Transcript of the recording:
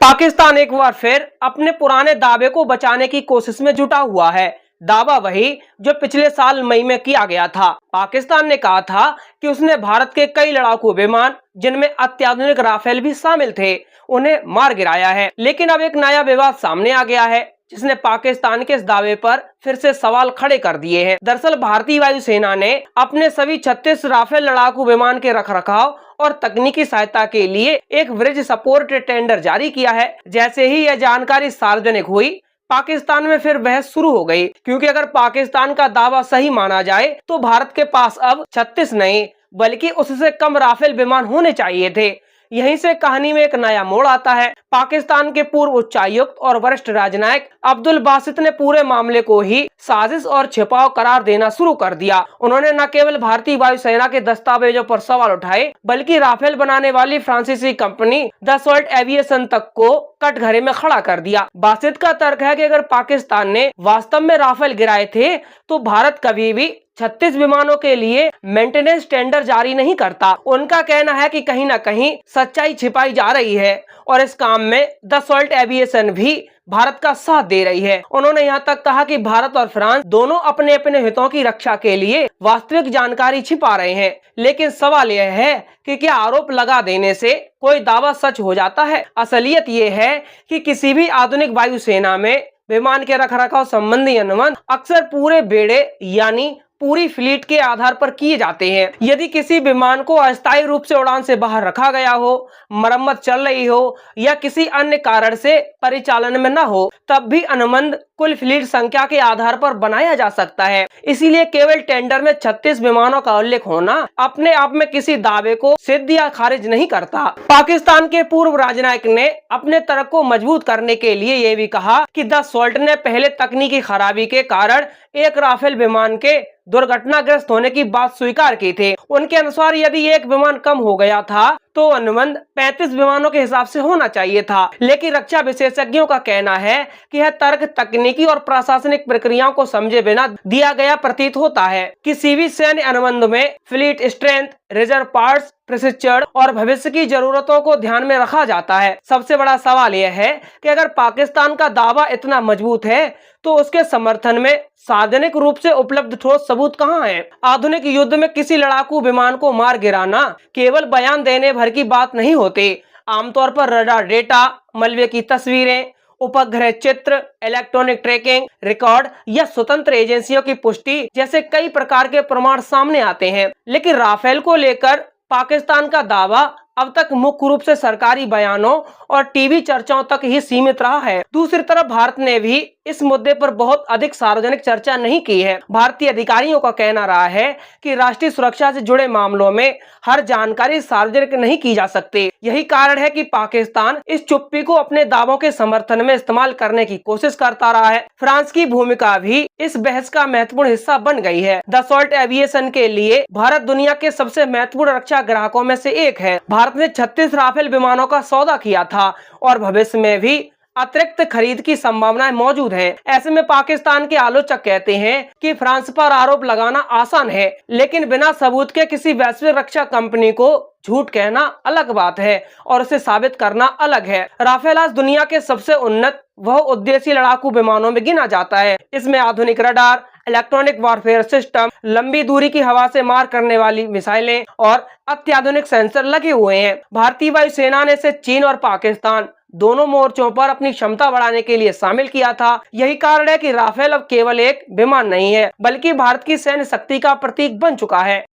पाकिस्तान एक बार फिर अपने पुराने दावे को बचाने की कोशिश में जुटा हुआ है। दावा वही जो पिछले साल मई में किया गया था। पाकिस्तान ने कहा था कि उसने भारत के कई लड़ाकू विमान, जिनमें अत्याधुनिक राफेल भी शामिल थे, उन्हें मार गिराया है। लेकिन अब एक नया विवाद सामने आ गया है, जिसने पाकिस्तान के इस दावे पर फिर से सवाल खड़े कर दिए हैं। दरअसल भारतीय वायुसेना ने अपने सभी 36 राफेल लड़ाकू विमान के रखरखाव और तकनीकी सहायता के लिए एक ब्रिज सपोर्ट टेंडर जारी किया है। जैसे ही यह जानकारी सार्वजनिक हुई, पाकिस्तान में फिर बहस शुरू हो गई, क्योंकि अगर पाकिस्तान का दावा सही माना जाए तो भारत के पास अब 36 नहीं बल्कि उससे कम राफेल विमान होने चाहिए थे। यहीं से कहानी में एक नया मोड़ आता है। पाकिस्तान के पूर्व उच्चायुक्त और वरिष्ठ राजनयिक अब्दुल बासित ने पूरे मामले को ही साजिश और छिपाव करार देना शुरू कर दिया। उन्होंने न केवल भारतीय वायुसेना के दस्तावेजों पर सवाल उठाए, बल्कि राफेल बनाने वाली फ्रांसीसी कंपनी दसॉल्ट एविएशन तक को कटघरे में खड़ा कर दिया। बासित का तर्क है कि अगर पाकिस्तान ने वास्तव में राफेल गिराए थे तो भारत कभी भी 36 विमानों के लिए मेंटेनेंस टेंडर जारी नहीं करता। उनका कहना है कि कहीं न कहीं सच्चाई छिपाई जा रही है और इस काम में दसॉल्ट एविएशन भी भारत का साथ दे रही है। उन्होंने यहाँ तक कहा कि भारत और फ्रांस दोनों अपने अपने हितों की रक्षा के लिए वास्तविक जानकारी छिपा रहे हैं। लेकिन सवाल यह है कि क्या आरोप लगा देने से कोई दावा सच हो जाता है? असलियत ये है कि किसी भी आधुनिक वायुसेना में विमान के रखरखाव संबंधी अनुबंध अक्सर पूरे बेड़े यानी पूरी फ्लीट के आधार पर किए जाते हैं। यदि किसी विमान को अस्थायी रूप से उड़ान से बाहर रखा गया हो, मरम्मत चल रही हो या किसी अन्य कारण से परिचालन में न हो, तब भी अनुबंध कुल फ्लीट संख्या के आधार पर बनाया जा सकता है। इसीलिए केवल टेंडर में 36 विमानों का उल्लेख होना अपने आप में किसी दावे को सिद्ध या खारिज नहीं करता। पाकिस्तान के पूर्व राजनयिक ने अपने तर्क को मजबूत करने के लिए यह भी कहा कि दसॉल्ट ने पहले तकनीकी खराबी के कारण एक राफेल विमान के दुर्घटनाग्रस्त होने की बात स्वीकार की थी। उनके अनुसार यदि एक विमान कम हो गया था तो अनुबंध 35 विमानों के हिसाब से होना चाहिए था। लेकिन रक्षा विशेषज्ञों का कहना है कि यह तर्क तकनीकी और प्रशासनिक प्रक्रियाओं को समझे बिना दिया गया प्रतीत होता है। किसी भी सैन्य अनुबंध में फ्लीट स्ट्रेंथ, रिजर्व पार्ट्स, प्रशिक्षण और भविष्य की जरूरतों को ध्यान में रखा जाता है। सबसे बड़ा सवाल यह है कि अगर पाकिस्तान का दावा इतना मजबूत है तो उसके समर्थन में सार्वजनिक रूप से उपलब्ध ठोस सबूत कहाँ हैं? आधुनिक युद्ध में किसी लड़ाकू विमान को मार गिराना केवल बयान देने भर की बात नहीं होती। आमतौर पर रडार डेटा, मलबे की तस्वीरें, उपग्रह चित्र, इलेक्ट्रॉनिक ट्रैकिंग रिकॉर्ड या स्वतंत्र एजेंसियों की पुष्टि जैसे कई प्रकार के प्रमाण सामने आते हैं। लेकिन राफेल को लेकर पाकिस्तान का दावा अब तक मुख्य रूप से सरकारी बयानों और टीवी चर्चाओं तक ही सीमित रहा है। दूसरी तरफ भारत ने भी इस मुद्दे पर बहुत अधिक सार्वजनिक चर्चा नहीं की है। भारतीय अधिकारियों का कहना रहा है कि राष्ट्रीय सुरक्षा से जुड़े मामलों में हर जानकारी सार्वजनिक नहीं की जा सकती। यही कारण है कि पाकिस्तान इस चुप्पी को अपने दावों के समर्थन में इस्तेमाल करने की कोशिश करता रहा है। फ्रांस की भूमिका भी इस बहस का महत्वपूर्ण हिस्सा बन गई है। दसॉल्ट एविएशन के लिए भारत दुनिया के सबसे महत्वपूर्ण रक्षा ग्राहकों में से एक है। भारत ने 36 राफेल विमानों का सौदा किया था और भविष्य में भी अतिरिक्त खरीद की संभावनाएं मौजूद हैं। ऐसे में पाकिस्तान के आलोचक कहते हैं कि फ्रांस पर आरोप लगाना आसान है, लेकिन बिना सबूत के किसी वैश्विक रक्षा कंपनी को झूठ कहना अलग बात है और उसे साबित करना अलग है। राफेल आज दुनिया के सबसे उन्नत बहुउद्देशीय लड़ाकू विमानों में गिना जाता है। इसमें आधुनिक रडार, इलेक्ट्रॉनिक वॉरफेयर सिस्टम, लंबी दूरी की हवा से मार करने वाली मिसाइलें और अत्याधुनिक सेंसर लगे हुए हैं। भारतीय वायुसेना ने इसे चीन और पाकिस्तान दोनों मोर्चों पर अपनी क्षमता बढ़ाने के लिए शामिल किया था। यही कारण है कि राफेल अब केवल एक विमान नहीं है, बल्कि भारत की सैन्य शक्ति का प्रतीक बन चुका है।